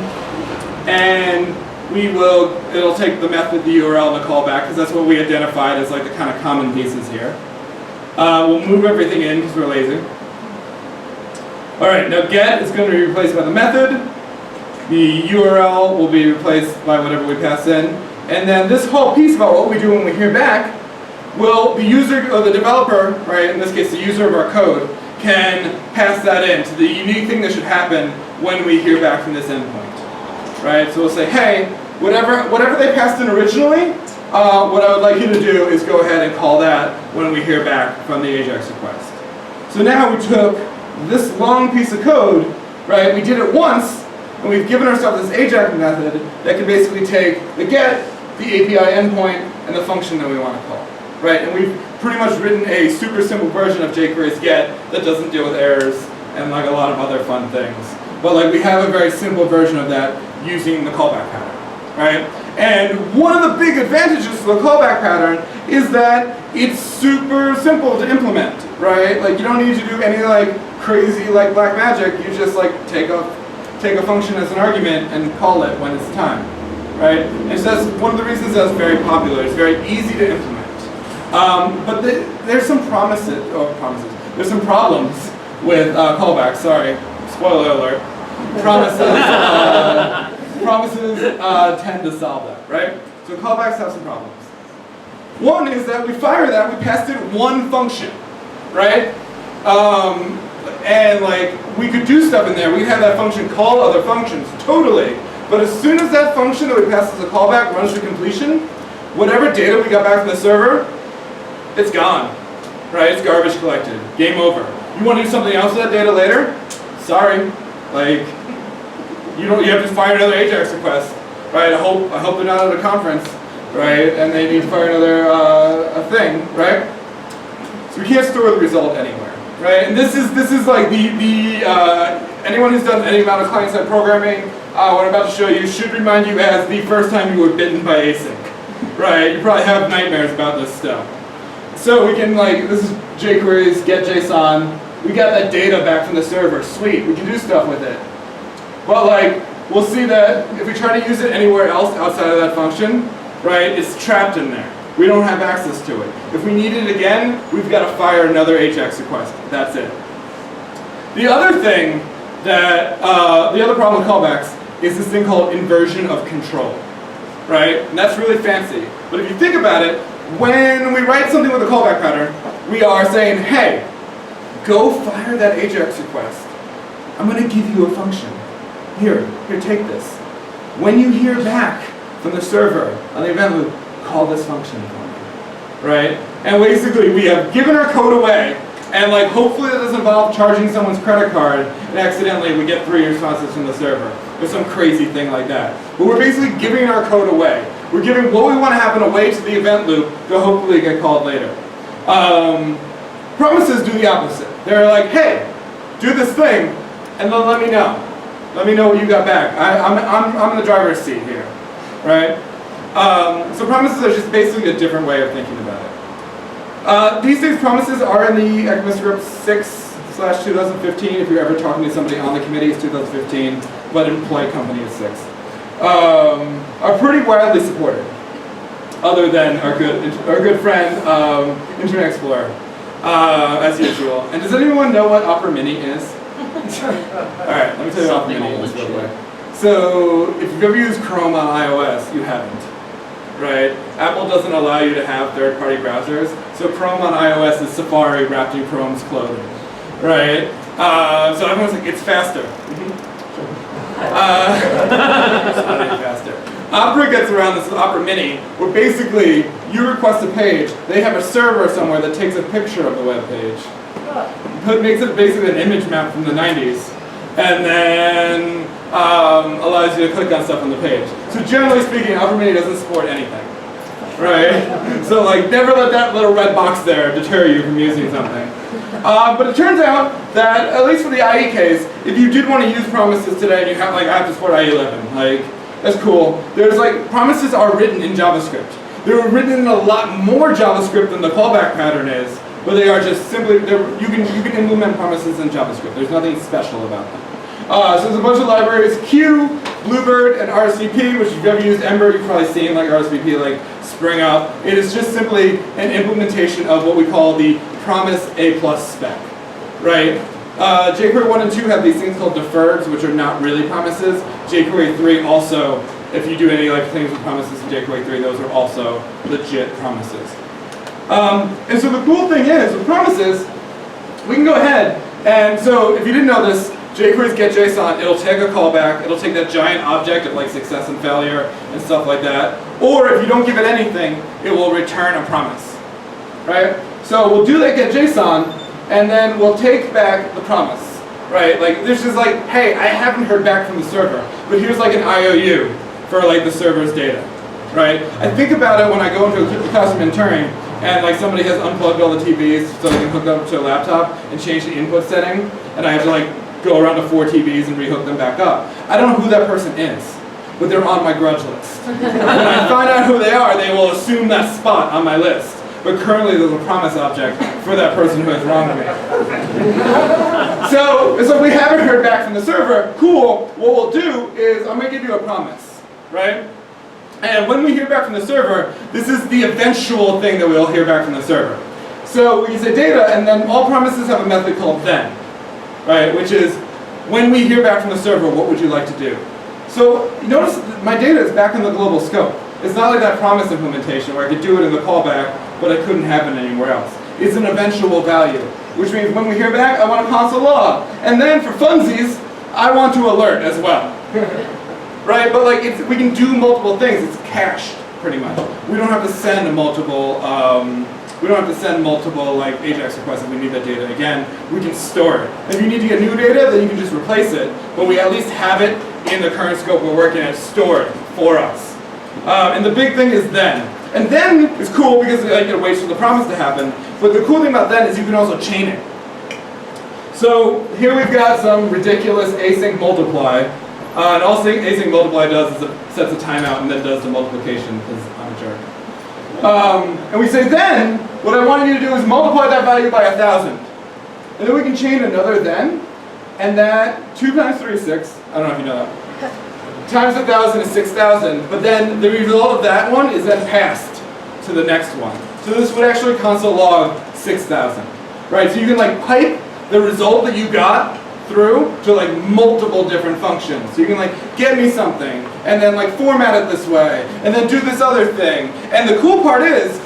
and it'll take the method, the URL, and the callback, because that's what we identified as like the kind of common pieces here. We'll move everything in because we're lazy. All right, now get is going to be replaced by the method. The URL will be replaced by whatever we pass in. And then this whole piece about what we do when we hear back, will the user, or the developer, right, in this case the user of our code, can pass that in to the unique thing that should happen when we hear back from this endpoint. Right, so we'll say, hey, whatever they passed in originally, what I would like you to do is go ahead and call that when we hear back from the AJAX request. So now we took this long piece of code, right, we did it once, and we've given ourselves this AJAX method that can basically take the get, the API endpoint, and the function that we want to call. Right, and we've pretty much written a super simple version of jQuery's get that doesn't deal with errors and like a lot of other fun things. But like we have a very simple version of that using the callback pattern, right? And one of the big advantages of the callback pattern is that it's super simple to implement, right? Like you don't need to do any like crazy like black magic. You just like take a function as an argument and call it when it's time, right? And so that's one of the reasons that's very popular. It's very easy to implement. But there's some There's some problems with callbacks. Sorry, spoiler alert. Promises tend to solve that, right? So callbacks have some problems. One is that we fire that, we passed it one function, right? And like we could do stuff in there. We have that function call other functions, totally. But as soon as that function that we pass as a callback runs to completion, whatever data we got back from the server, it's gone, right? It's garbage collected. Game over. You want to do something else with that data later? Sorry, like you have to fire another AJAX request, right? I hope they're not at a conference, right? And they need to fire another a thing, right? So we can't store the result anywhere, right? And this is like anyone who's done any amount of client-side programming, what I'm about to show you should remind you as the first time you were bitten by async, right? You probably have nightmares about this stuff. So we can this is jQuery's get JSON. We got that data back from the server. Sweet, we can do stuff with it. But we'll see that if we try to use it anywhere else outside of that function, right, it's trapped in there. We don't have access to it. If we need it again, we've got to fire another AJAX request. That's it. The other thing that, the other problem with callbacks is this thing called inversion of control, right? And that's really fancy. But if you think about it, when we write something with a callback pattern, we are saying, hey, go fire that AJAX request. I'm going to give you a function. Here, take this. When you hear back from the server on the event loop, call this function for me, right? And basically, we have given our code away, and hopefully that doesn't involve charging someone's credit card, and accidentally we get 3 responses from the server, or some crazy thing like that. But we're basically giving our code away. We're giving what we want to happen away to the event loop to hopefully get called later. Promises do the opposite. They're like, hey, do this thing, and then let me know. Let me know what you got back. I'm in the driver's seat here, right? So promises are just basically a different way of thinking about it. These days, promises are in the ECMAScript 6/2015. If you're ever talking to somebody on the committee, it's 2015, but in polite company, it's 6. Are pretty widely supported, other than our good friend Internet Explorer, as usual. And does anyone know what Opera Mini is? Alright, let me tell you what Opera Mini is real quick. So, if you've ever used Chrome on iOS, you haven't, right? Apple doesn't allow you to have third-party browsers, so Chrome on iOS is Safari wrapped in Chrome's clothing, right? So everyone's like, it's faster. Faster. Opera gets around this with Opera Mini, where basically you request a page, they have a server somewhere that takes a picture of the web page. Makes it basically an image map from the 90s, and then allows you to click on stuff on the page. So generally speaking, Opera Mini doesn't support anything, right? So never let that little red box there deter you from using something. But it turns out that, at least for the IE case, if you did want to use promises today and you have I have to support IE11, that's cool. There's promises are written in JavaScript. They're written in a lot more JavaScript than the callback pattern is, but they are just simply, you can implement promises in JavaScript. There's nothing special about them. So there's a bunch of libraries, Q, Bluebird, and RSVP, which if you've ever used Ember, you've probably seen RSVP spring up. It is just simply an implementation of what we call the promise A+ spec, right? jQuery 1 and 2 have these things called deferreds, which are not really promises. jQuery 3 also, if you do any things with promises in jQuery 3, those are also legit promises. And so the cool thing is, with promises, we can go ahead, and so if you didn't know this, jQuery's get JSON, it'll take a callback, it'll take that giant object of success and failure and stuff like that, or if you don't give it anything, it will return a promise, right? So we'll do that get JSON, and then we'll take back the promise, right? This is hey, I haven't heard back from the server, but here's an IOU for the server's data, right? I think about it when I go into a classroom in Turing, and somebody has unplugged all the TVs so they can hook up to a laptop and change the input setting, and I have to go around to 4 TVs and rehook them back up. I don't know who that person is, but they're on my grudge list. When I find out who they are, they will assume that spot on my list. but currently there's a promise object for that person who has wronged me. So we haven't heard back from the server. Cool. What we'll do is I'm going to give you a promise, right? And when we hear back from the server, this is the eventual thing that we'll hear back from the server. So we say data, and then all promises have a method called then, right? Which is when we hear back from the server, what would you like to do? So you notice my data is back in the global scope. It's not like that promise implementation where I could do it in the callback, but I couldn't have it anywhere else. It's an eventual value, which means when we hear back, I want a console log. And then for funsies, I want to alert as well. Right? But like we can do multiple things. It's cached pretty much. We don't have to send multiple like AJAX requests if we need that data again. We can store it. If you need to get new data, then you can just replace it. But we at least have it in the current scope we're working at stored for us. And the big thing is then. And then is cool because it waits for the promise to happen. But the cool thing about then is you can also chain it. So here we've got some ridiculous async multiply. And all async multiply does is it sets a timeout and then does the multiplication because I'm a jerk. And we say then, what I want you to do is multiply that value by 1,000. And then we can chain another then. And that 2 times 3 is 6. I don't know if you know that. Times 1,000 is 6,000. But then the result of that one is then passed to the next one. So this would actually console log 6,000. Right? So you can like pipe the result that you got through to like multiple different functions. So you can like get me something and then like format it this way and then do this other thing. And the cool part is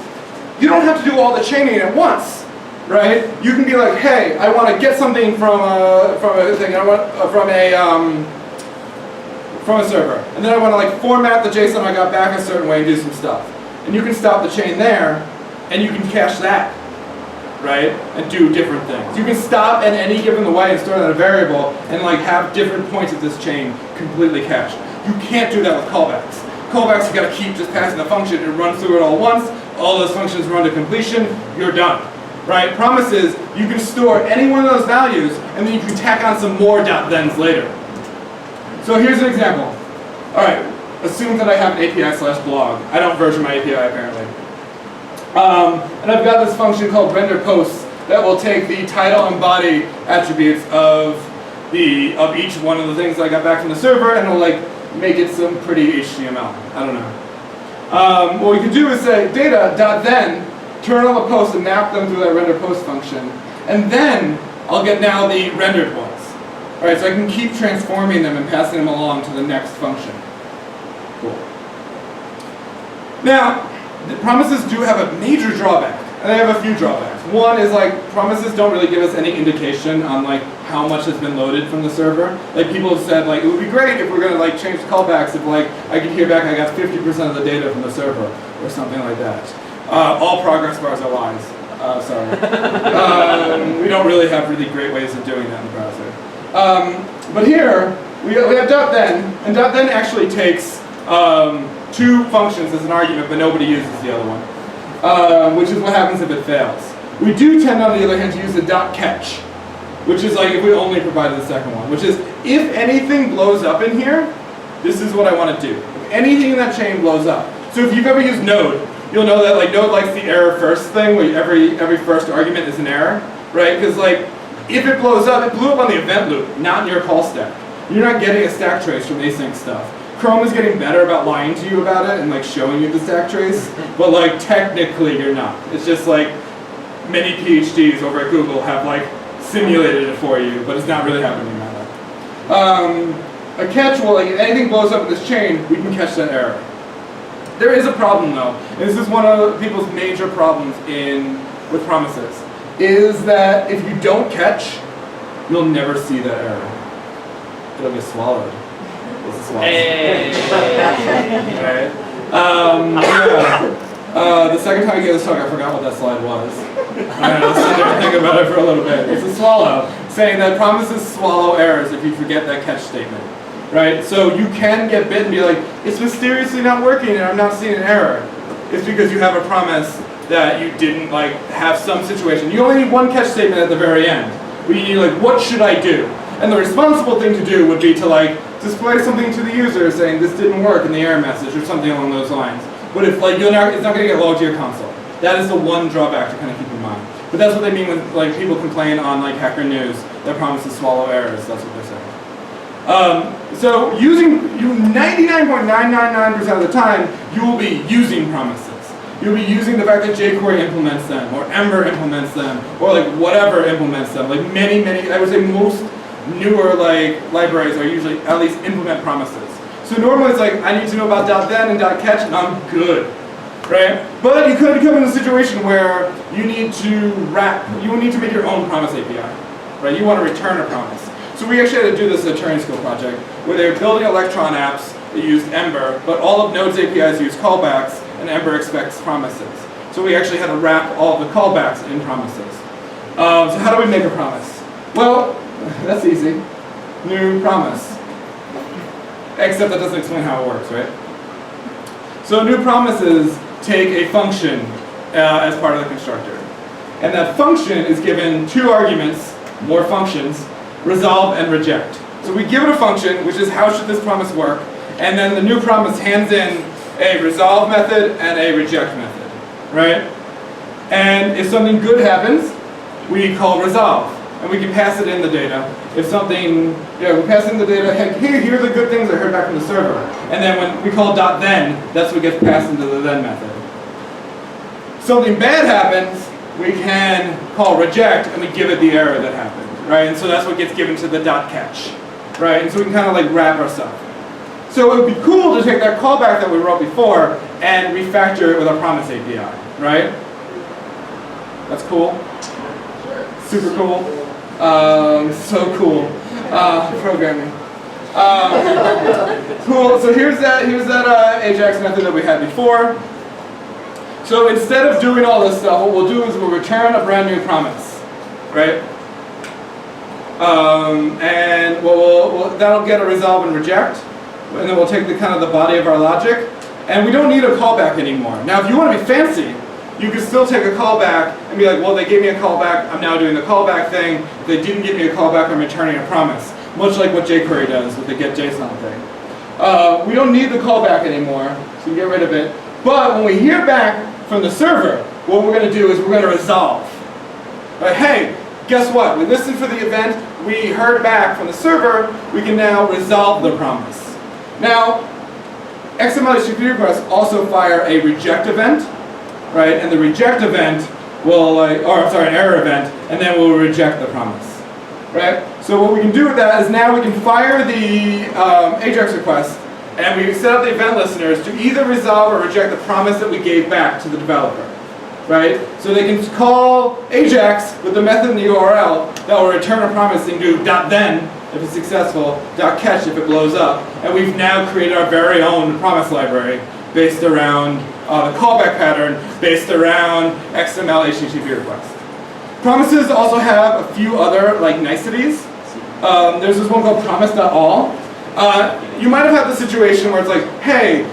you don't have to do all the chaining at once, right? You can be like, hey, I want to get something from a thing. I want from a server, and then I want to like format the JSON I got back a certain way and do some stuff. And you can stop the chain there, and you can cache that. Right? And do different things. You can stop at any given way and store that in a variable and like have different points of this chain completely cached. You can't do that with callbacks. Callbacks you gotta keep just passing the function and run through it all once. All those functions run to completion, you're done. Right? Promises, you can store any one of those values and then you can tack on some more .thens later. So here's an example. Alright, assume that I have an API/blog. I don't version my API apparently. And I've got this function called render posts that will take the title and body attributes of each one of the things I got back from the server and it'll like make it some pretty HTML. I don't know. What we can do is say data.then, turn on the posts and map them through that render post function. And then I'll get now the rendered ones. Alright, so I can keep transforming them and passing them along to the next function. Cool. Now, the promises do have a major drawback, and they have a few drawbacks. One is like promises don't really give us any indication on like how much has been loaded from the server. Like people have said like it would be great if we're going to like change the callbacks if like I could hear back I got 50% of the data from the server or something like that. All progress bars are lies. Sorry. We don't really have really great ways of doing that in the browser. But here we have .then, and .then actually takes two functions as an argument, but nobody uses the other one, which is what happens if it fails. We do tend, on the other hand, to use the .catch, which is like if we only provided the second one, which is if anything blows up in here, this is what I want to do. If anything in that chain blows up. So if you've ever used Node, you'll know that like Node likes the error first thing, where every first argument is an error, right? Because like if it blows up, it blew up on the event loop, not in your call stack. You're not getting a stack trace from async stuff. Chrome is getting better about lying to you about it and like showing you the stack trace, but like technically you're not. It's just like many PhDs over at Google have like simulated it for you, but it's not really happening that way. A catch will, like if anything blows up in this chain, we can catch that error. There is a problem though, and this is one of people's major problems with promises, is that if you don't catch, you'll never see that error. It'll get swallowed. Hey. Right. The second time I gave this talk, I forgot what that slide was. Let's sit there and think about it for a little bit. It's a swallow, saying that promises swallow errors if you forget that catch statement. Right? So you can get bit and be like, it's mysteriously not working and I'm not seeing an error. It's because you have a promise that you didn't like have some situation. You only need one catch statement at the very end. Where you need like, what should I do? And the responsible thing to do would be to like display something to the user saying this didn't work in the error message or something along those lines. But if like it's not going to get logged to your console. That is the one drawback to kind of keep in mind. But that's what they mean when like people complain on like Hacker News that promises swallow errors. That's what they're saying. So using 99.999% of the time, you will be using promises. You'll be using the fact that jQuery implements them, or Ember implements them, or like whatever implements them. Like many, I would say most newer like libraries are usually at least implement promises. So normally it's like, I need to know about .then and .catch and I'm good, right? But you could come in a situation where you need to make your own promise API, right? You want to return a promise. So we actually had to do this at a Turing School project where they were building Electron apps that used Ember, but all of Node's APIs use callbacks and Ember expects promises. So we actually had to wrap all of the callbacks in promises. So how do we make a promise? Well, that's easy. New promise. Except that doesn't explain how it works, right? So new promises take a function as part of the constructor. And that function is given two arguments, more functions, resolve and reject. So we give it a function, which is how should this promise work, and then the new promise hands in a resolve method and a reject method, right? And if something good happens, we call resolve. And we can pass it in the data. If something, we pass in the data, hey, here are the good things I heard back from the server. And then when we call .then, that's what gets passed into the then method. Something bad happens, we can call reject, and we give it the error that happened, right? And so that's what gets given to the .catch, right? And so we can kind of like wrap our stuff. So it would be cool to take that callback that we wrote before and refactor it with our promise API, right? That's cool. Super cool. So cool. Programming. Cool. So here's that Ajax method that we had before. So instead of doing all this stuff, what we'll do is we'll return a brand new promise, right? And that'll get a resolve and reject, and then we'll take the kind of the body of our logic, and we don't need a callback anymore. Now, if you want to be fancy, you can still take a callback and be like, well, they gave me a callback, I'm now doing the callback thing. If they didn't give me a callback, I'm returning a promise. Much like what jQuery does with the getJSON thing. We don't need the callback anymore, so we get rid of it. But when we hear back from the server, what we're going to do is we're going to resolve. Right? Hey, guess what? We listened for the event, we heard back from the server, we can now resolve the promise. Now, XML HTTP requests also fire a reject event. Right, and the reject event will, an error event, and then we'll reject the promise. Right? So what we can do with that is now we can fire the Ajax request, and we set up the event listeners to either resolve or reject the promise that we gave back to the developer. Right? So they can call Ajax with the method in the URL that will return a promise and do .then if it's successful, .catch if it blows up, and we've now created our very own promise library based around the callback pattern based around XML HTTP requests. Promises also have a few other like niceties. There's this one called promise.all. You might have had the situation where it's like, hey,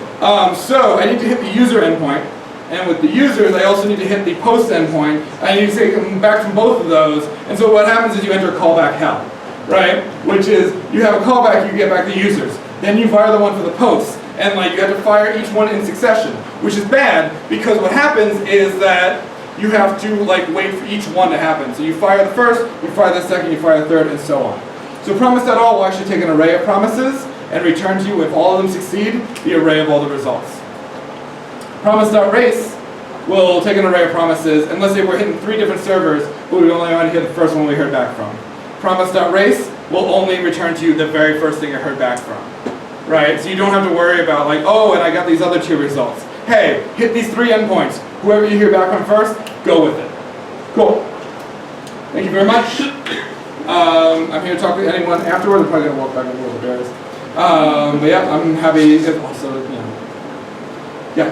so I need to hit the user endpoint, and with the users I also need to hit the post endpoint. I need to take back from both of those, and so what happens is you enter callback hell, right? Which is you have a callback, you get back the users, then you fire the one for the posts. And like you have to fire each one in succession, which is bad because what happens is that you have to like wait for each one to happen. So you fire the first, you fire the second, you fire the third, and so on. So promise.all will actually take an array of promises and return to you, if all of them succeed, the array of all the results. Promise.race will take an array of promises, and let's say we're hitting 3 different servers, but we only want to hit the first one we heard back from. Promise.race will only return to you the very first thing I heard back from. Right? So you don't have to worry about like, oh, and I got these other 2 results. Hey, hit these 3 endpoints. Whoever you hear back from first, go with it. Cool. Thank you very much. I'm here to talk to anyone afterward. I'm probably going to walk back and forth with the bears. But yeah, I'm happy. Also, yeah.